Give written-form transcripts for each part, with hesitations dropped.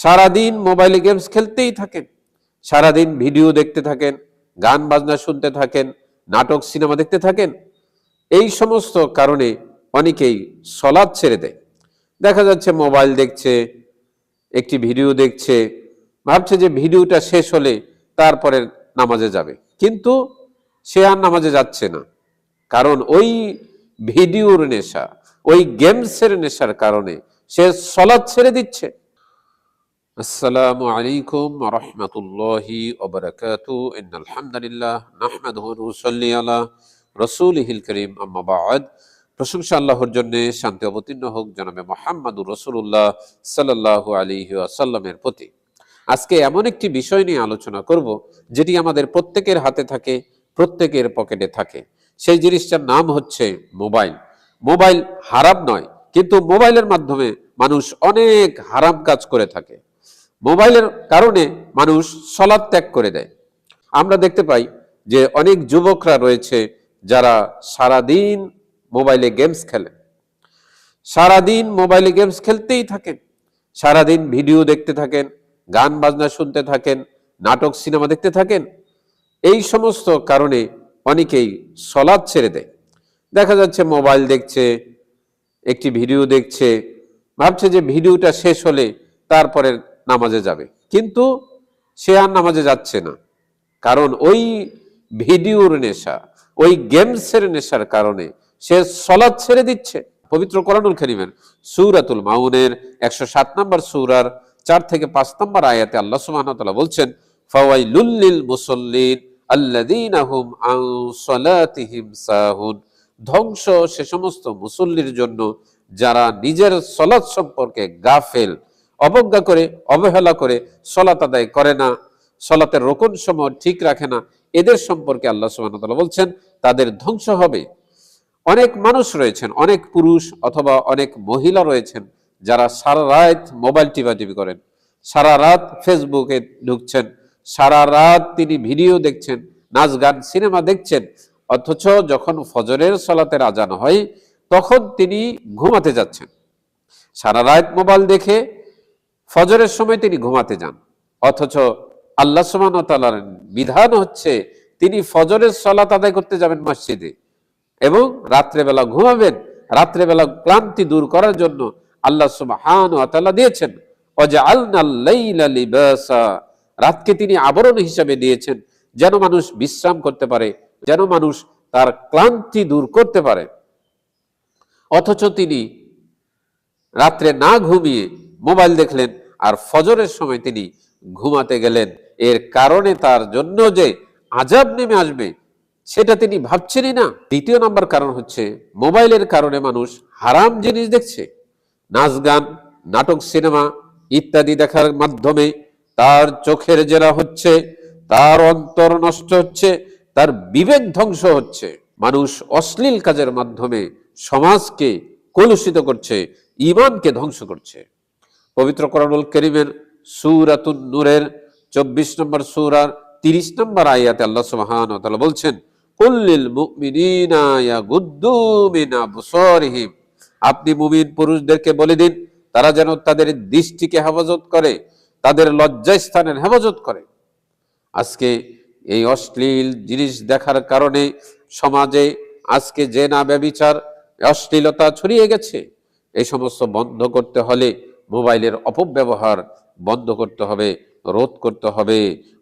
সারাদিন মোবাইলে গেমস খেলতেই থাকেন, সারাদিন ভিডিও দেখতে থাকেন, গান বাজনা শুনতে থাকেন, নাটক সিনেমা দেখতে থাকেন। এই সমস্ত কারণে অনেকেই সলাৎ ছেড়ে দেয়। দেখা যাচ্ছে মোবাইল দেখছে, একটি ভিডিও দেখছে, ভাবছে যে ভিডিওটা শেষ হলে তারপরে নামাজে যাবে, কিন্তু সে আর নামাজে যাচ্ছে না। কারণ ওই ভিডিওর নেশা, ওই গেমসের নেশার কারণে সে সলাৎ ছেড়ে দিচ্ছে। আসসালামু আলাইকুম ওয়া রাহমাতুল্লাহি ওয়া বারাকাতুহু। ইন্নাল হামদালিল্লাহ নাহমাদুহু ওয়া নুসাল্লি আলা রাসূলিহিল কারীম, আম্মা বা'দ। প্রশংসা আল্লাহর জন্য, শান্তি অবতীর্ণ হোক জনাবে মুহাম্মদুর রাসূলুল্লাহ সাল্লাল্লাহু আলাইহি ওয়াসাল্লামের প্রতি। আজকে এমন একটি বিষয় নিয়ে আলোচনা করব যেটি আমাদের প্রত্যেকের হাতে থাকে, প্রত্যেকের পকেটে থাকে। সেই জিনিসটার নাম হচ্ছে মোবাইল। মোবাইল হারাম নয়, কিন্তু মোবাইলের মাধ্যমে মানুষ অনেক হারাম কাজ করে থাকে। মোবাইলের কারণে মানুষ সালাত ত্যাগ করে দেয়। আমরা দেখতে পাই যে অনেক যুবকরা রয়েছে যারা সারাদিন মোবাইলে গেমস খেলেন, সারাদিন মোবাইলে গেমস খেলতেই থাকেন, সারাদিন ভিডিও দেখতে থাকেন, গান বাজনা শুনতে থাকেন, নাটক সিনেমা দেখতে থাকেন। এই সমস্ত কারণে অনেকেই সালাত ছেড়ে দেয়। দেখা যাচ্ছে মোবাইল দেখছে, একটি ভিডিও দেখছে, ভাবছে যে ভিডিওটা শেষ হলে তারপরে নামাজে যাবে, কিন্তু সে আর নামাজে যাচ্ছে না। কারণ ওই ভিডিওর নেশা, ওই গেমসের নেশার কারণে সে সলাৎ ছেড়ে দিচ্ছে। পবিত্র কোরআনুল কারীমের সূরাতুল মাউনের 107 নম্বর সূরার 4 থেকে 5 নম্বর আয়াতে আল্লাহ সুবহানাহু ওয়া তাআলা বলছেন, ফাওয়াইলুল লিল মুসাল্লিন আল্লাযীনা হুম আন সালাতিহিম সাহুন। ধ্বংস সে সমস্ত মুসল্লির জন্য যারা নিজের সালাত সম্পর্কে গাফেল, অবজ্ঞা করে, অবহেলা করে সালাত আদায় করে না, সালাতের রোকন সমূহ ঠিক রাখে না। এদের সম্পর্কে আল্লাহ সুবহানাহু ওয়া তাআলা বলছেন তাদের ধ্বংস হবে। অনেক মানুষ রয়েছেন, অনেক পুরুষ অথবা অনেক মহিলা রয়েছেন যারা সারা রাত মোবাইল টিপাটিপি করেন, সারা রাত ফেসবুকে ঢুকছেন, সারা রাত তিনি ভিডিও দেখছেন, নাচ গান সিনেমা দেখছেন, অথচ যখন ফজরের সালাতের আজান হয় তখন তিনি ঘুমাতে যাচ্ছেন। সারা রাত মোবাইল দেখে ফজরের সময় তিনি ঘুমাতে যান, অথচ আল্লাহ সুবহানাহু ওয়া তাআলার বিধান হচ্ছে তিনি ফজরের সালাত আদায় করতে যাবেন মসজিদে এবং রাত্রেবেলা ঘুমাবেন। রাত্রেবেলা ক্লান্তি দূর করার জন্য আল্লাহ সুবহানাহু ওয়া তাআলা দিয়েছেন ওয়াজআলনাল লাইলা লিবাসা, রাতকে তিনি আবরণ হিসেবে দিয়েছেন যেন মানুষ বিশ্রাম করতে পারে, যেন মানুষ তার ক্লান্তি দূর করতে পারে। অথচ তিনি রাত্রে না ঘুমিয়ে মোবাইল দেখলেন আর ফজরের সময় তিনি ঘুমাতে গেলেন। এর কারণে তার জন্য যে আযাব নেমে আসবে সেটা তিনি ভাবছেনই না। দ্বিতীয় নম্বর কারণ হচ্ছে মোবাইলের কারণে মানুষ হারাম জিনিস দেখছে। নাচ গান, নাটক সিনেমা ইত্যাদি দেখার মাধ্যমে তার চোখের জেরা হচ্ছে, তার অন্তর নষ্ট হচ্ছে, তার বিবেক ধ্বংস হচ্ছে। মানুষ অশ্লীল কাজের মাধ্যমে সমাজকে কলুষিত করছে, ঈমানকে ধ্বংস করছে। পবিত্র কোরআনুল কারীমের সূরাতুন নূরের 24 নম্বর সূরার 30 নম্বর আয়াতে আল্লাহ সুবহানাহু ওয়া তাআলা বলছেন, কুল্লিল মুমিনিনা ইয়াগুদ্দু মিন আবসারিহিম, আপনি মুমিন পুরুষদেরকে বলে দিন তারা যেন তাদের দৃষ্টিকে হেফাজত করে, তাদের লজ্জাস্থানের হেফাজত করে। আজকে এই অশ্লীল জিনিস দেখার কারণে সমাজে আজকে জেনা, ব্যভিচার, অশ্লীলতা ছড়িয়ে গেছে। এই সমস্ত বন্ধ করতে হলে মোবাইলের অপব্যবহার বন্ধ করতে হবে, রোধ করতে হবে।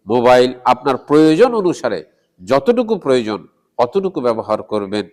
মোবাইল আপনার প্রয়োজন অনুসারে যতটুকু প্রয়োজন অতটুকু ব্যবহার করবেন।